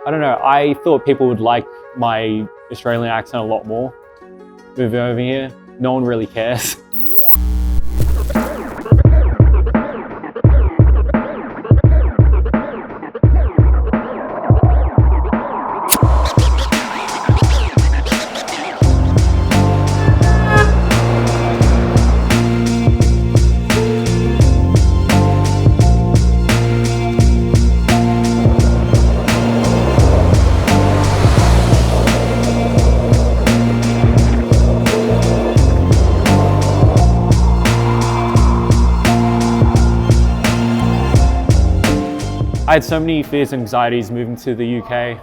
I don't know, I thought people would like my Australian accent a lot more moving over here. No one really cares. I had so many fears and anxieties moving to the UK.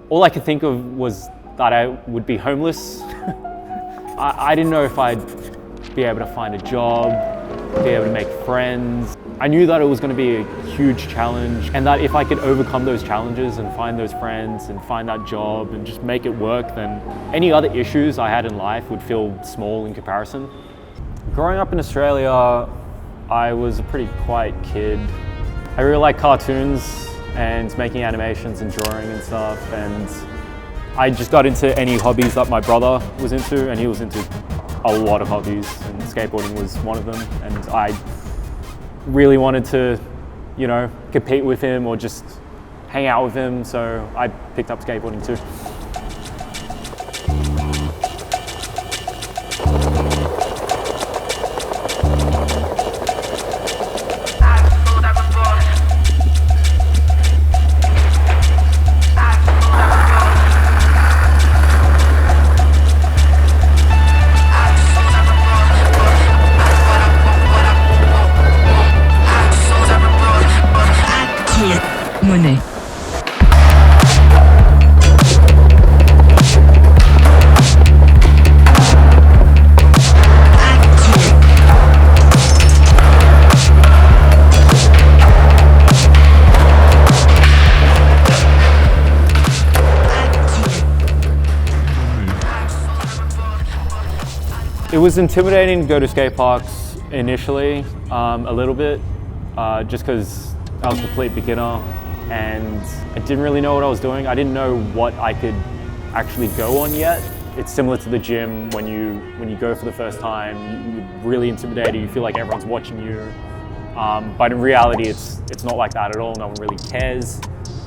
All I could think of was that I would be homeless. I didn't know if I'd be able to find a job, be able to make friends. I knew that it was going to be a huge challenge, and that if I could overcome those challenges and find those friends and find that job and just make it work, then any other issues I had in life would feel small in comparison. Growing up in Australia, I was a pretty quiet kid. I really like cartoons and making animations and drawing and stuff, and I just got into any hobbies that my brother was into, and he was into a lot of hobbies, and skateboarding was one of them, and I really wanted to, you know, compete with him or just hang out with him, so I picked up skateboarding too. Money. It was intimidating to go to skate parks initially, a little bit, just because I was a complete beginner and I didn't really know what I was doing. I didn't know what I could actually go on yet. It's similar to the gym when you go for the first time, you're really intimidated, you feel like everyone's watching you. But in reality, it's not like that at all. No one really cares.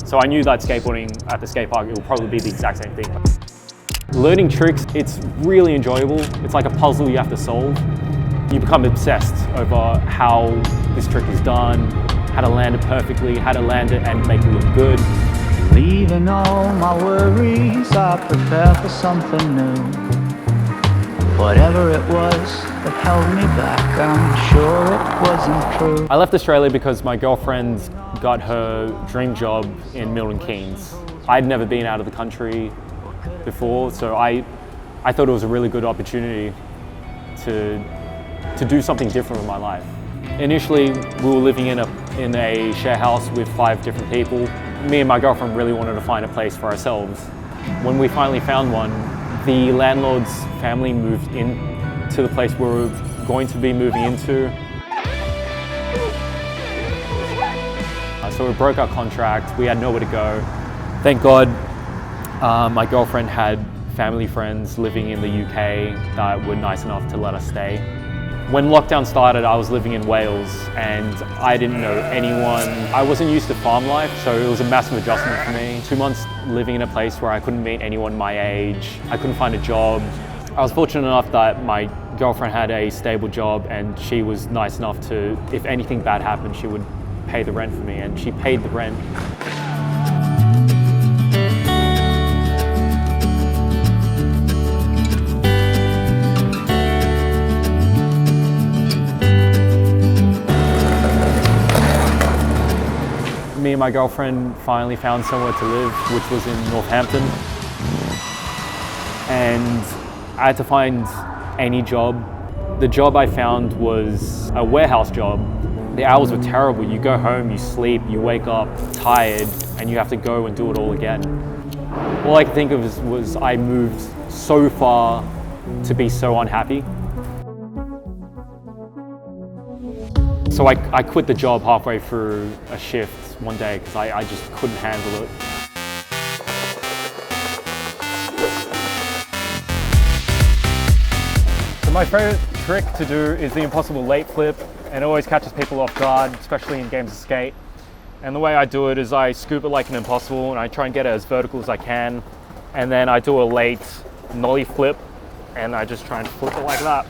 So I knew that skateboarding at the skate park, it will probably be the exact same thing. Learning tricks, it's really enjoyable. It's like a puzzle you have to solve. You become obsessed over how this trick is done, how to land it perfectly, how to land it and make it look good. Leaving all my worries, I prepare for something new. Whatever it was that held me back, I'm sure it wasn't true. I left Australia because my girlfriend got her dream job in Milton Keynes. I'd never been out of the country before, so I thought it was a really good opportunity to do something different with my life. Initially, we were living in a share house with 5 different people. Me and my girlfriend really wanted to find a place for ourselves. When we finally found one, the landlord's family moved in to the place we were going to be moving into. So we broke our contract, we had nowhere to go. Thank God, my girlfriend had family friends living in the UK that were nice enough to let us stay. When lockdown started, I was living in Wales and I didn't know anyone. I wasn't used to farm life, so it was a massive adjustment for me. 2 months living in a place where I couldn't meet anyone my age, I couldn't find a job. I was fortunate enough that my girlfriend had a stable job and she was nice enough to, if anything bad happened, she would pay the rent for me, and she paid the rent. Me and my girlfriend finally found somewhere to live, which was in Northampton. And I had to find any job. The job I found was a warehouse job. The hours were terrible. You go home, you sleep, you wake up tired, and you have to go and do it all again. All I could think of was I moved so far to be so unhappy. So I quit the job halfway through a shift one day because I just couldn't handle it. So my favorite trick to do is the impossible late flip, and it always catches people off guard, especially in games of skate. And the way I do it is I scoop it like an impossible and I try and get it as vertical as I can. And then I do a late nollie flip and I just try and flip it like that.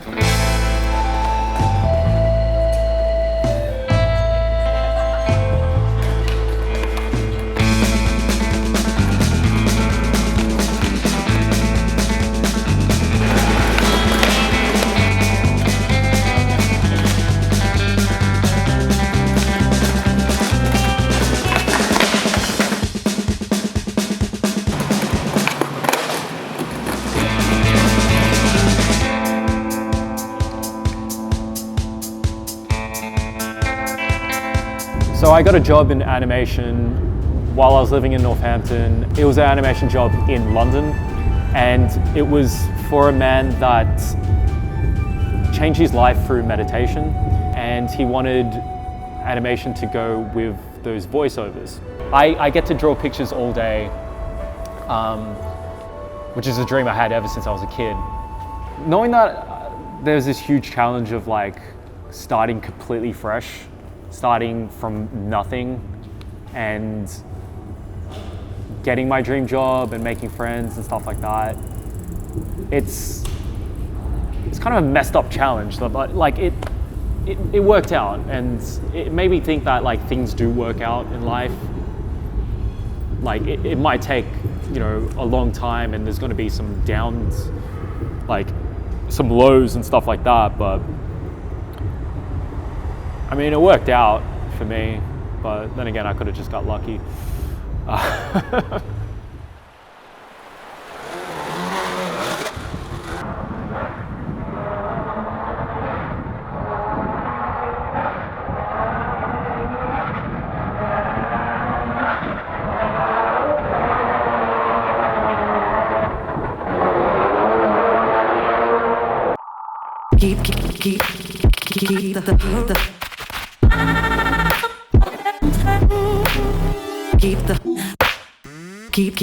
So I got a job in animation while I was living in Northampton. It was an animation job in London, and it was for a man that changed his life through meditation, and he wanted animation to go with those voiceovers. I get to draw pictures all day, which is a dream I had ever since I was a kid. Knowing that there's this huge challenge of like starting completely fresh, starting from nothing and getting my dream job and making friends and stuff like that. It's kind of a messed up challenge, but like it worked out, and it made me think that like things do work out in life. Like it might take, you know, a long time, and there's going to be some downs, like some lows and stuff like that, but I mean, it worked out for me, but then again, I could have just got lucky. Keep